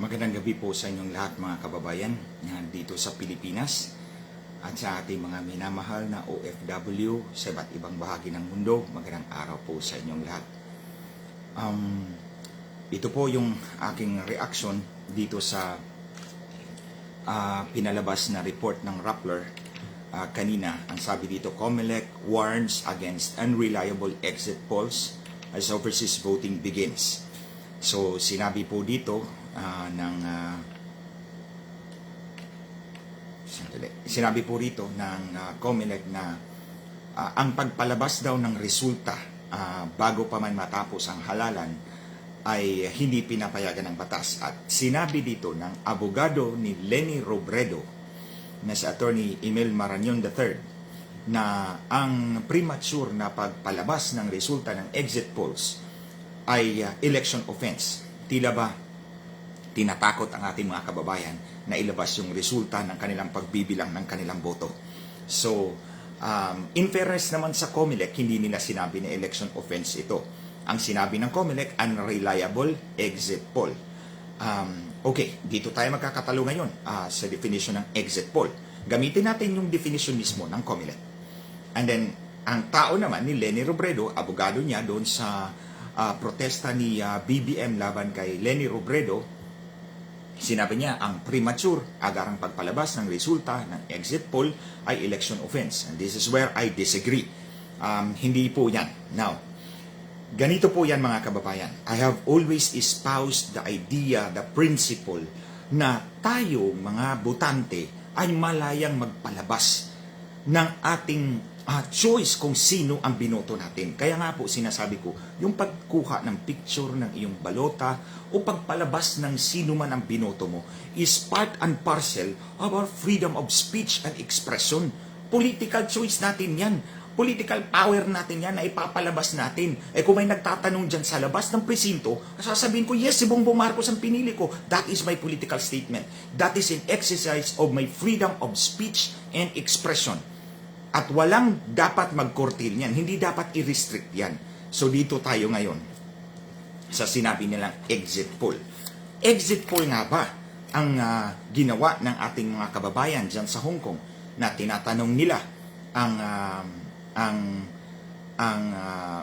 Magandang gabi po sa inyong lahat mga kababayan dito sa Pilipinas at sa ating mga minamahal na OFW sa iba't ibang bahagi ng mundo. Magandang araw po sa inyong lahat. Ito po yung aking reaction dito sa pinalabas na report ng Rappler kanina. Ang sabi dito, COMELEC warns against unreliable exit polls as overseas voting begins. So sinabi po dito sinabi po rito ng COMELEC na ang pagpalabas daw ng resulta bago pa man matapos ang halalan ay hindi pinapayagan ng batas. At sinabi dito ng abogado ni Leni Robredo na si Attorney Emil Marañon III na ang premature na pagpalabas ng resulta ng exit polls ay election offense. Tila ba tinatakot ang ating mga kababayan na ilabas yung resulta ng kanilang pagbibilang ng kanilang boto. So, in fairness naman sa COMELEC, hindi nila sinabi na election offense ito. Ang sinabi ng COMELEC, unreliable exit poll. Okay, dito tayo magkakatalo ngayon sa definition ng exit poll. Gamitin natin yung definition mismo ng COMELEC. And then, ang tao naman ni Leni Robredo, abogado niya doon sa protesta ni BBM laban kay Leni Robredo, sinabi niya ang premature, agarang pagpalabas ng resulta ng exit poll ay election offense. And this is where I disagree. Hindi po yan. Now, ganito po yan mga kababayan. I have always espoused the idea, the principle na tayo mga botante ay malayang magpalabas ng ating choice kung sino ang binoto natin. Kaya nga po sinasabi ko, yung pagkuha ng picture ng iyong balota o pagpalabas ng sino man ang binoto mo is part and parcel of our freedom of speech and expression. Political choice natin yan. Political power natin yan na ipapalabas natin. Kung may nagtatanong dyan sa labas ng presinto, sasabihin ko, yes, si Bongbong Marcos ang pinili ko. That is my political statement. That is an exercise of my freedom of speech and expression. At walang dapat mag-curtail yan. Hindi dapat i-restrict yan. So dito tayo ngayon sa sinabi nilang exit poll. Exit poll nga ba ang ginawa ng ating mga kababayan dyan sa Hong Kong na tinatanong nila ang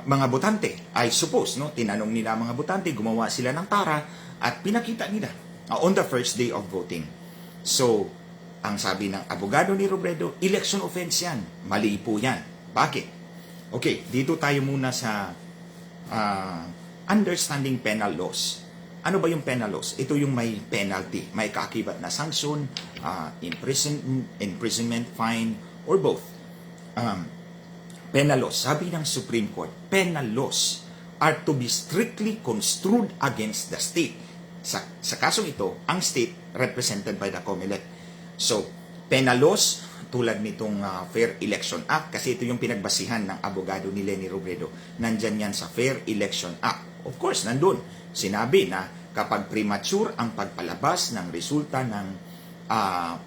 mga botante? I suppose, no? Tinanong nila mga botante, gumawa sila ng tara at pinakita nila on the first day of voting. So, ang sabi ng abogado ni Robredo, election offense yan. Mali po yan. Bakit? Okay, dito tayo muna sa understanding penal laws. Ano ba yung penal laws? Ito yung may penalty, may kaakibat na sanction, imprisonment, fine, or both. Penal laws, sabi ng Supreme Court, penal laws are to be strictly construed against the state. Sa kasong ito, ang state represented by the COMELEC. So, penal laws, tulad nitong Fair Election Act, kasi ito yung pinagbasihan ng abogado ni Leni Robredo. Nandyan yan sa Fair Election Act. Of course, nandun. Sinabi na kapag premature ang pagpalabas ng resulta ng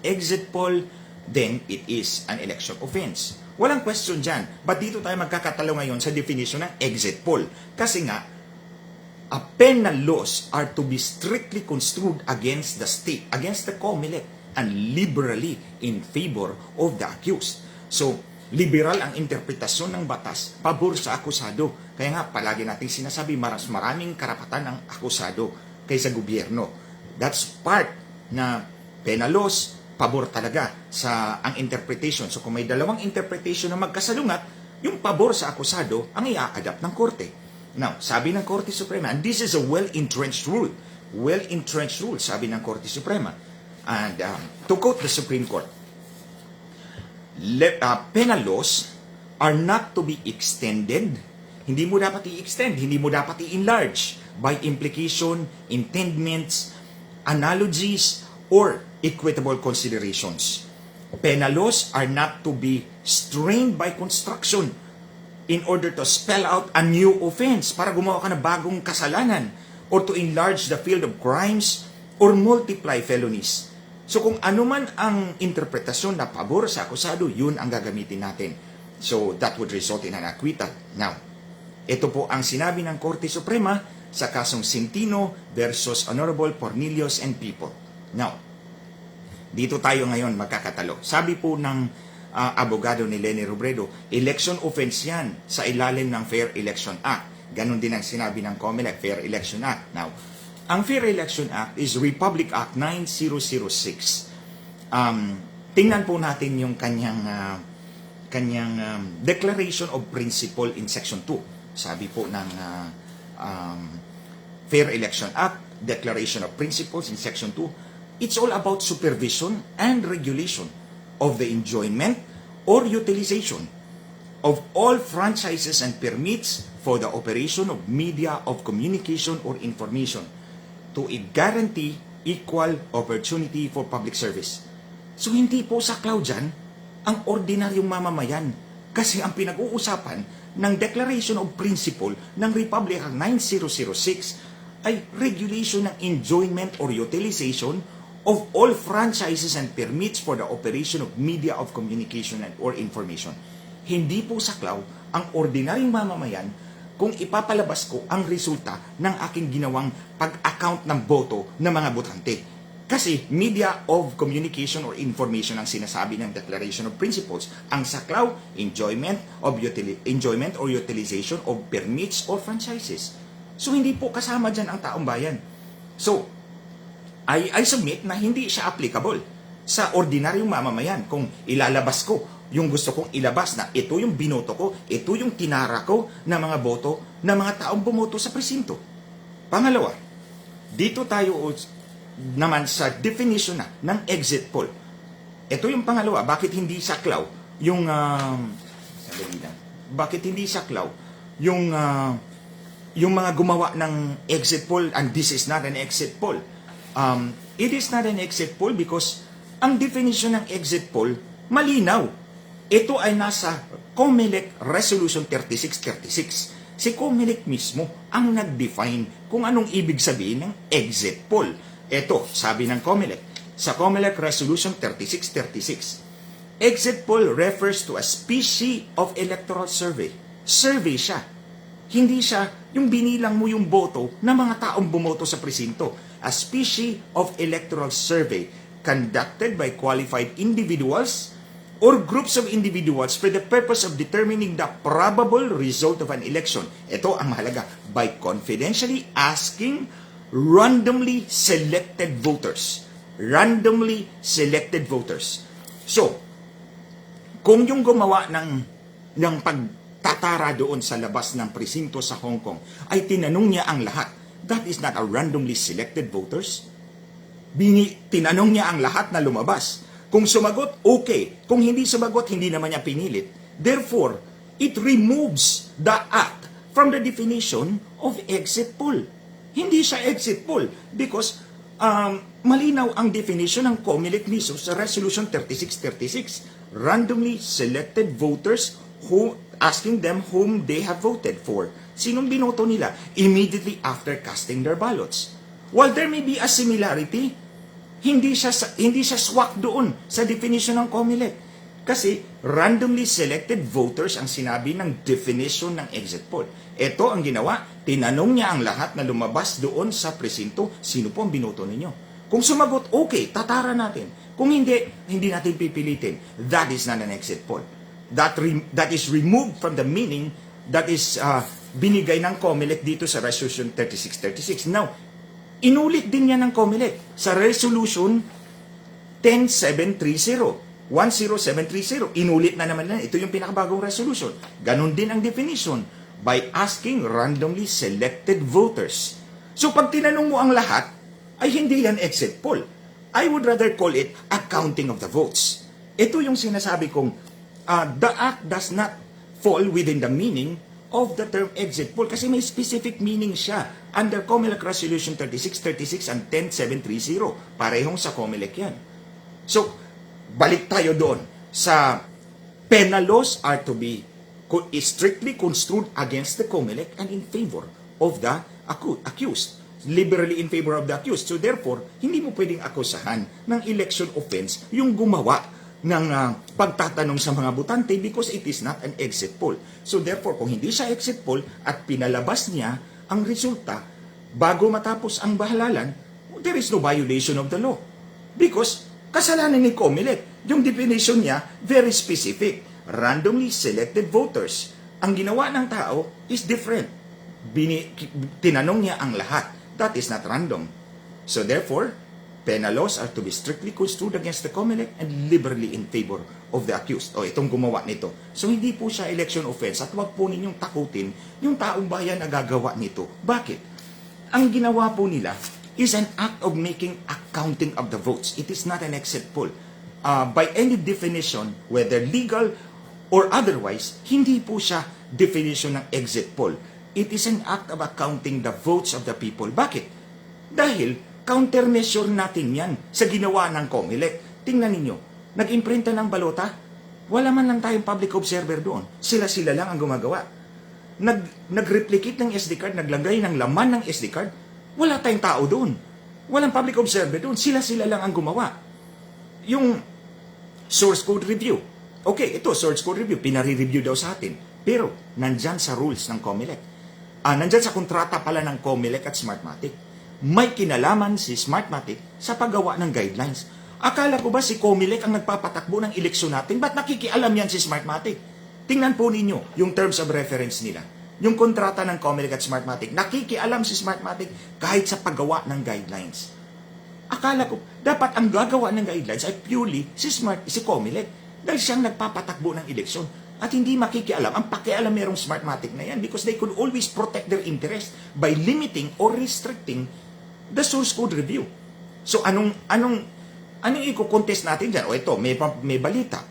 exit poll, then it is an election offense. Walang question dyan. But dito tayo magkakatalo ngayon sa definition ng exit poll. Kasi nga, penal laws are to be strictly construed against the state, against the COMELEC, and liberally in favor of the accused. So, liberal ang interpretasyon ng batas pabor sa akusado. Kaya nga, palagi natin sinasabi, maraming karapatan ng akusado kaysa gobyerno. That's part na penal laws, pabor talaga sa ang interpretation. So, kung may dalawang interpretation na magkasalungat, yung pabor sa akusado ang i-adapt ng korte. Now, sabi ng Korte Suprema, and this is a well-entrenched rule. Well-entrenched rule, sabi ng Korte Suprema. And to quote the Supreme Court, penal laws are not to be extended. Hindi mo dapat i-extend, hindi mo dapat i-enlarge by implication, intendments, analogies, or equitable considerations. Penal laws are not to be strained by construction in order to spell out a new offense, para gumawa ka ng bagong kasalanan, or to enlarge the field of crimes or multiply felonies. So kung ano man ang interpretasyon na pabor sa akusado, yun ang gagamitin natin. So that would result in an acquittal. Now, ito po ang sinabi ng Korte Suprema sa kasong Centino versus Honorable Cornelius and people. Now, dito tayo ngayon magkakatalo. Sabi po ng abogado ni Leni Robredo, election offense yan sa ilalim ng Fair Election Act. Ganon din ang sinabi ng COMELEC, Fair Election Act. Now, ang Fair Election Act is Republic Act 9006. Tingnan po natin yung kanyang Declaration of Principle in Section 2. Sabi po ng Fair Election Act, Declaration of Principles in Section 2, it's all about supervision and regulation of the enjoyment or utilization of all franchises and permits for the operation of media of communication or information to guarantee equal opportunity for public service. So hindi po saklaw dyan ang ordinaryong mamamayan kasi ang pinag-uusapan ng Declaration of Principle ng Republic Act 9006 ay regulation ng enjoyment or utilization of all franchises and permits for the operation of media of communication and or information. Hindi po saklaw ang ordinaryong mamamayan kung ipapalabas ko ang resulta ng aking ginawang pag-account ng boto ng mga botante. Kasi media of communication or information ang sinasabi ng Declaration of Principles. Ang saklaw, enjoyment or utilization of permits or franchises. So hindi po kasama dyan ang taong bayan. So, I submit na hindi siya applicable sa ordinaryong mamamayan. Kung ilalabas ko yung gusto kong ilabas na ito yung binoto ko, ito yung tinara ko na mga boto ng mga taong bumoto sa presinto. Pangalawa, dito tayo naman sa definition na ng exit poll. Ito yung pangalawa, bakit hindi saklaw yung yung mga gumawa ng exit poll, and this is not an exit poll. It is not an exit poll because ang definition ng exit poll malinaw. Ito ay nasa COMELEC Resolution 3636. Si COMELEC mismo ang nag-define kung anong ibig sabihin ng exit poll. Ito, sabi ng COMELEC, sa COMELEC Resolution 3636, exit poll refers to a species of electoral survey. Survey siya. Hindi siya yung binilang mo yung boto ng mga taong bumoto sa presinto. A species of electoral survey conducted by qualified individuals or groups of individuals for the purpose of determining the probable result of an election. Ito ang mahalaga. By confidentially asking randomly selected voters. Randomly selected voters. So, kung yung gumawa ng pagtatara doon sa labas ng presinto sa Hong Kong ay tinanong niya ang lahat, that is not a randomly selected voters. Tinanong niya ang lahat na lumabas. Kung sumagot, okay. Kung hindi sumagot, hindi naman niya pinilit. Therefore, it removes the act from the definition of exit poll. Hindi siya exit poll because malinaw ang definition ng COMELEC mismo sa Resolution 3636. Randomly selected voters who asking them whom they have voted for. Sinong binoto nila immediately after casting their ballots. While there may be a similarity, hindi siya swak doon sa definition ng COMELEC. Kasi randomly selected voters ang sinabi ng definition ng exit poll. Ito ang ginawa, tinanong niya ang lahat na lumabas doon sa presinto, sino po ang binoto ninyo? Kung sumagot, okay, tatara natin. Kung hindi natin pipilitin. That is not an exit poll. That is removed from the meaning that is binigay ng COMELEC dito sa Resolution 3636. Now, inulit din yan ng COMELEC sa Resolution 10730. Inulit na naman yan. Ito yung pinakabagong resolution. Ganon din ang definition by asking randomly selected voters. So pag tinanong mo ang lahat, ay hindi yan exit poll. I would rather call it a counting of the votes. Ito yung sinasabi kong the act does not fall within the meaning of the term exit poll kasi may specific meaning siya under COMELEC Resolution 3636 and 10730. Parehong sa COMELEC yan. So, balik tayo doon sa penal laws are to be strictly construed against the COMELEC and in favor of the accused. Liberally in favor of the accused. So therefore, hindi mo pwedeng akusahan ng election offense yung gumawa ng pagtatanong sa mga botante because it is not an exit poll. So therefore, kung hindi siya exit poll at pinalabas niya ang resulta bago matapos ang halalan, there is no violation of the law. Because kasalanan ni COMELEC, yung definition niya, very specific. Randomly selected voters. Ang ginawa ng tao is different. Tinanong niya ang lahat. That is not random. So therefore, penal laws are to be strictly construed against the COMELEC and liberally in favor of the accused. O itong gumawa nito. So hindi po siya election offense at wag po ninyong takutin yung taong bayan na gagawa nito. Bakit? Ang ginawa po nila is an act of making accounting of the votes. It is not an exit poll. By any definition, whether legal or otherwise, hindi po siya definition ng exit poll. It is an act of accounting the votes of the people. Bakit? Dahil countermeasure natin yan sa ginawa ng COMELEC. Tingnan ninyo, nag-imprinta ng balota, wala man lang tayong public observer doon. Sila-sila lang ang gumagawa. Nag-replicate ng SD card, naglagay ng laman ng SD card, wala tayong tao doon. Walang public observer doon. Sila-sila lang ang gumawa. Yung source code review. Okay, ito, source code review, pinare-review daw sa atin. Pero, nandyan sa rules ng COMELEC. Nandyan sa kontrata pala ng COMELEC at Smartmatic. May kinalaman si Smartmatic sa paggawa ng guidelines. Akala ko ba si COMELEC ang nagpapatakbo ng eleksyon natin? Ba't nakikialam yan si Smartmatic? Tingnan po ninyo yung terms of reference nila. Yung kontrata ng COMELEC at Smartmatic. Nakikialam si Smartmatic kahit sa paggawa ng guidelines. Akala ko, dapat ang gagawa ng guidelines ay purely si COMELEC. Dahil siyang nagpapatakbo ng eleksyon. At hindi makikialam. Ang pakialam merong Smartmatic na yan because they could always protect their interest by limiting or restricting the source code review. So anong i-contest natin dyan? O ito, may balita.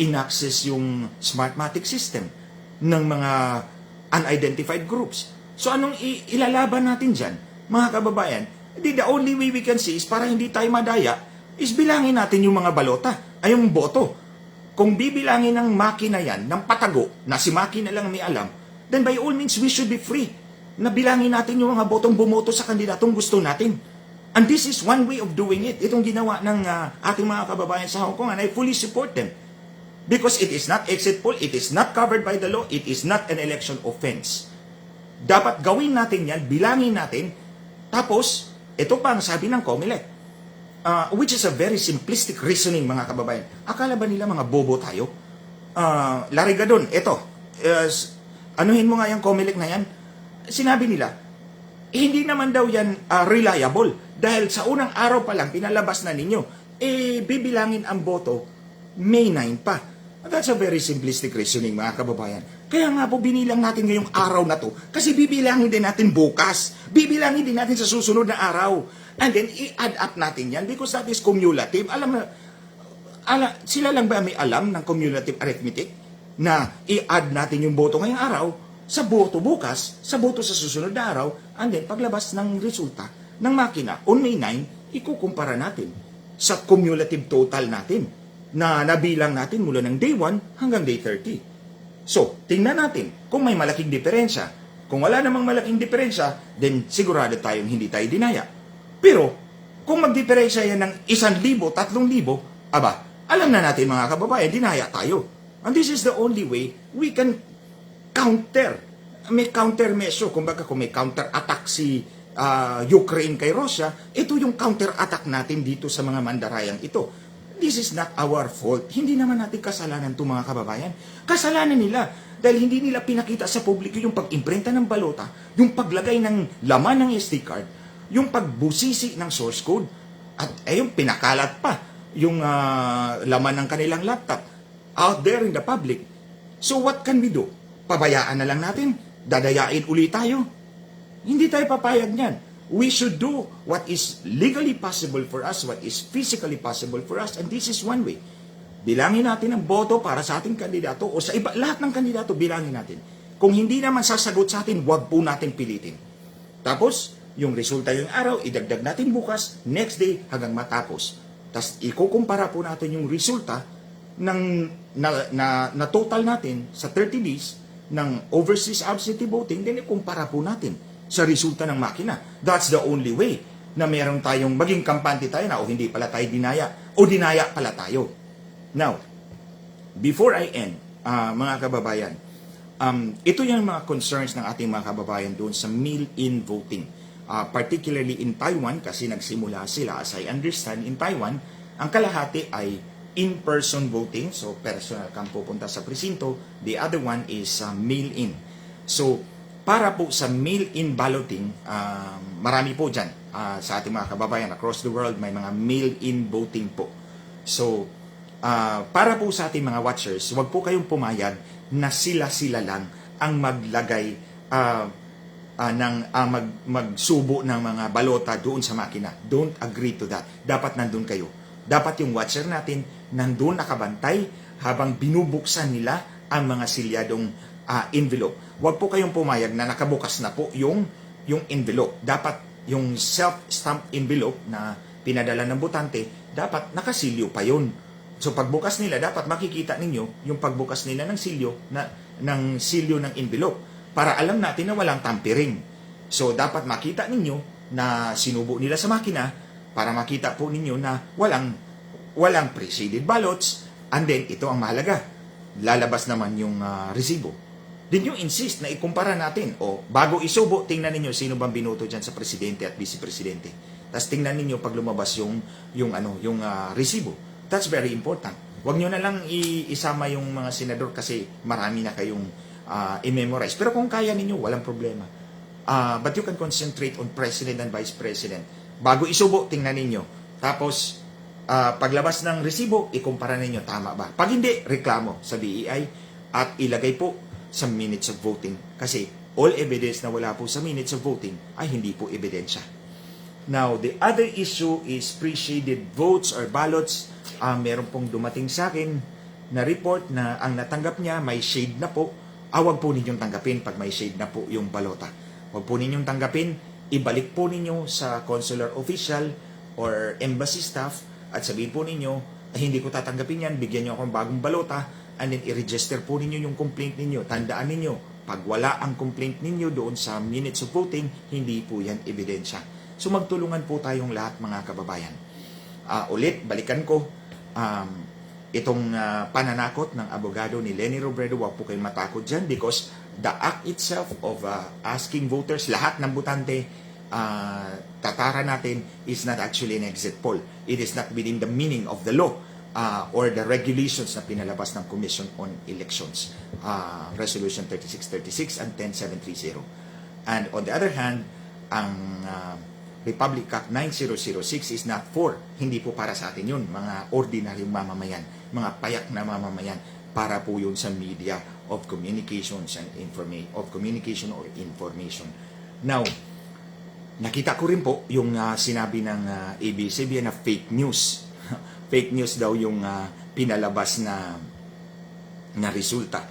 In-access yung Smartmatic system ng mga unidentified groups. So anong ilalaban natin dyan? Mga kababayan, the only way we can see is para hindi tayo madaya is bilangin natin yung mga balota, ay yung boto. Kung bibilangin ng makina yan, ng patago, na si makina lang may alam, then by all means, we should be free na bilangin natin yung mga botong bumoto sa kandidatong gusto natin. And this is one way of doing it. Itong ginawa ng ating mga kababayan sa Hong Kong, and I fully support them. Because it is not exit poll, it is not covered by the law, it is not an election offense. Dapat gawin natin yan, bilangin natin, tapos, ito pa ang sabi ng COMELEC, which is a very simplistic reasoning, mga kababayan. Akala ba nila mga bobo tayo? Lariga doon, ito, anuhin mo nga yung COMELEC na yan, sinabi nila, hindi naman daw yan reliable, dahil sa unang araw pa lang, pinalabas na ninyo, bibilangin ang boto, May 9 pa. That's a very simplistic reasoning, mga kababayan. Kaya nga po, binilang natin ngayong araw na to, kasi bibilangin din natin bukas, bibilangin din natin sa susunod na araw. And then, i-add up natin yan because that is cumulative. Sila lang ba may alam ng cumulative arithmetic na i-add natin yung boto ngayong araw sa boto bukas, sa boto sa susunod na araw, and then paglabas ng resulta ng makina on May 9, ikukumpara natin sa cumulative total natin na nabilang natin mula ng day 1 hanggang day 30. So, tingnan natin kung may malaking diferensya. Kung wala namang malaking diferensya, then sigurado tayong hindi tayo dinaya. Pero, kung magdiferensya yan ng 1,000, 3,000, alam na natin mga kababayan, dinaya tayo. And this is the only way we can counter. May countermeasure. Kumbaga, kung may counter-attack si Ukraine kay Russia, ito yung counter-attack natin dito sa mga mandarayang ito. This is not our fault. Hindi naman natin kasalanan ito mga kababayan. Kasalanan nila dahil hindi nila pinakita sa publiko yung pag-imprenta ng balota, yung paglagay ng laman ng SD card, yung pagbusisi ng source code, at yung pinakalat pa yung laman ng kanilang laptop out there in the public. So what can we do? Pabayaan na lang natin? Dadayain ulit tayo? Hindi tayo papayag niyan. We should do what is legally possible for us, what is physically possible for us, and this is one way. Bilangin natin ang boto para sa ating kandidato o sa iba, lahat ng kandidato, bilangin natin. Kung hindi naman sasagot sa atin, wag po natin pilitin. Tapos, yung resulta yung araw, idagdag natin bukas, next day, hanggang matapos. Tapos, ikukumpara po natin yung resulta na total natin sa 30 days ng overseas absentee voting, then ikumpara po natin sa resulta ng makina. That's the only way na meron tayong maging kampante tayo na o hindi pala tayo dinaya o dinaya pala tayo. Now, before I end, mga kababayan, ito yung mga concerns ng ating mga kababayan doon sa mail-in voting. particularly in Taiwan, kasi nagsimula sila, as I understand, in Taiwan, ang kalahati ay in-person voting, so personal kang pupunta sa presinto. The other one is mail-in. So, para po sa mail-in balloting, marami po dyan sa ating mga kababayan across the world, may mga mail-in voting po. So, para po sa ating mga watchers, huwag po kayong pumayag na sila-sila lang ang maglagay magsubo ng mga balota doon sa makina. Don't agree to that. Dapat nandun kayo. Dapat yung watcher natin nandun nakabantay habang binubuksan nila ang mga silyadong envelope. Huwag po kayong pumayag na nakabukas na po yung envelope. Dapat yung self-stamped envelope na pinadala ng botante, dapat nakasilyo pa yun. So pagbukas nila, dapat makikita ninyo yung pagbukas nila ng silyo ng envelope para alam natin na walang tampering. So dapat makita ninyo na sinubo nila sa makina para makita po ninyo na walang preceded ballots, and then ito ang mahalaga. Lalabas naman yung resibo. Then you insist na ikumpara natin. O bago isubo, tingnan ninyo sino bang binoto dyan sa presidente at vice-presidente. Tapos tingnan ninyo pag lumabas yung resibo. That's very important. Huwag nyo na lang isama yung mga senador kasi marami na kayong i-memorize. Pero kung kaya ninyo, walang problema. But you can concentrate on president and vice president. Bago isubo, tingnan ninyo. Tapos, paglabas ng resibo, ikumpara ninyo, tama ba? Pag hindi, reklamo sa BEI at ilagay po sa minutes of voting. Kasi all evidence na wala po sa minutes of voting ay hindi po ebidensya. Now, the other issue is pre-shaded votes or ballots. Meron pong dumating sa akin na report na ang natanggap niya may shade na po. Huwag po ninyong tanggapin pag may shade na po yung balota. Huwag po ninyong tanggapin. Ibalik po ninyo sa consular official or embassy staff at sabihin po ninyo, hindi ko tatanggapin yan, bigyan nyo akong bagong balota, and then i-register po ninyo yung complaint ninyo. Tandaan ninyo, pag wala ang complaint ninyo doon sa minutes of voting, hindi po yan ebidensya. So magtulungan po tayong lahat mga kababayan. Ulit, balikan ko, itong pananakot ng abogado ni Leni Robredo, huwag po kayong matakot dyan because the act itself of asking voters, lahat ng botante, tatara natin is not actually an exit poll. It is not within the meaning of the law or the regulations na pinalabas ng Commission on Elections, Resolution 3636 and 10730. And on the other hand, ang Republic Act 9006 is not for, hindi po para sa atin yun, mga ordinaryong mamamayan, mga payak na mamamayan, para po yun sa media of communications and communication or information. Now, nakita ko rin po yung sinabi ng ABS-CBN na fake news. Fake news daw yung pinalabas na resulta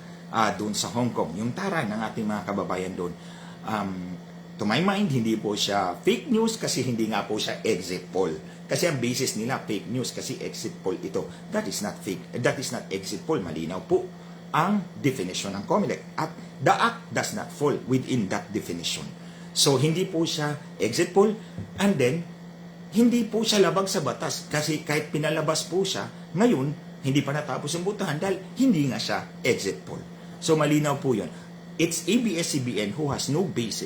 doon sa Hong Kong. Yung tara ng ating mga kababayan doon. To my mind, hindi po siya fake news kasi hindi nga po siya exit poll. Kasi ang basis nila, fake news kasi exit poll ito. That is not fake. That is not exit poll. Malinaw po ang definition ng COMELEC. At the act does not fall within that definition. So, hindi po siya exit poll, and then, hindi po siya labag sa batas. Kasi kahit pinalabas po siya, ngayon, hindi pa natapos ang botohan dahil hindi nga siya exit poll. So, malinaw po yun. It's ABS-CBN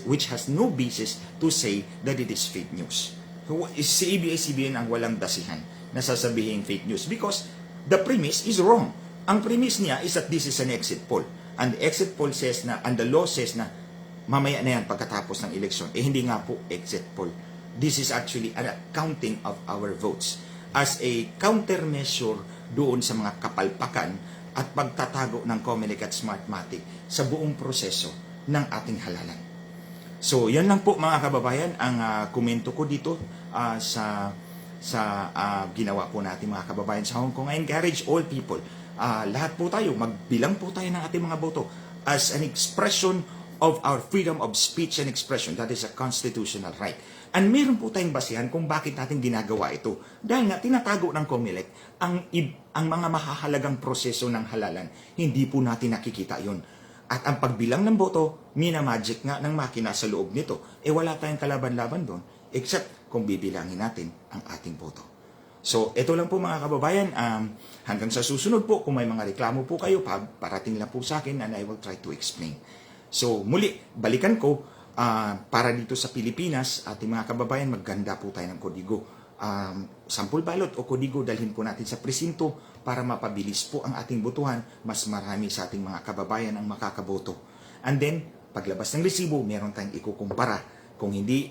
which has no basis to say that it is fake news. So, si ABS-CBN ang walang dasihan na sasabihin fake news because the premise is wrong. Ang premise niya is that this is an exit poll. And the exit poll says na, and the law says na, mamaya na yan pagkatapos ng eleksyon. Hindi nga po exit poll. This is actually an accounting of our votes as a countermeasure doon sa mga kapalpakan at pagtatago ng COMELEC at Smartmatic sa buong proseso ng ating halalan. So, yan lang po mga kababayan ang komento ko dito sa ginawa po natin mga kababayan sa Hong Kong. I encourage all people, lahat po tayo, magbilang po tayo ng ating mga boto as an expression of our freedom of speech and expression. That is a constitutional right. And meron po tayong basihan kung bakit natin ginagawa ito. Dahil nga, tinatago ng COMELEC ang mga mahahalagang proseso ng halalan. Hindi po natin nakikita yon. At ang pagbilang ng boto, minamagic nga ng makina sa loob nito. Wala tayong kalaban-laban doon, except kung bibilangin natin ang ating boto. So, ito lang po mga kababayan. Hanggang sa susunod po, kung may mga reklamo po kayo, parating lang po sa akin and I will try to explain. So, muli, balikan ko, para dito sa Pilipinas, ating mga kababayan, magganda po tayo ng kodigo. Sampul balot o kodigo dalhin po natin sa presinto para mapabilis po ang ating botohan. Mas marami sa ating mga kababayan ang makakaboto. And then, paglabas ng resibo, meron tayong ikukumpara. Kung hindi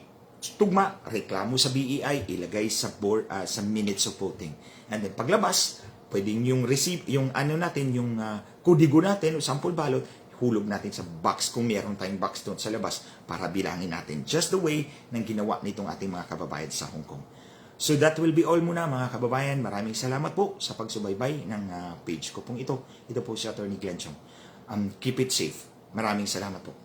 tugma, reklamo sa BEI, ilagay sa board, sa minutes of voting. And then, paglabas, pwedeng yung receipt, yung ano natin, yung kodigo natin o sample ballot, hulog natin sa box kung meron tayong box doon sa labas para bilangin natin. Just the way ng ginawa nitong ating mga kababayan sa Hong Kong. So that will be all muna mga kababayan. Maraming salamat po sa pagsubaybay ng page ko pong ito. Ito po si Attorney Glenn Chong. Keep it safe. Maraming salamat po.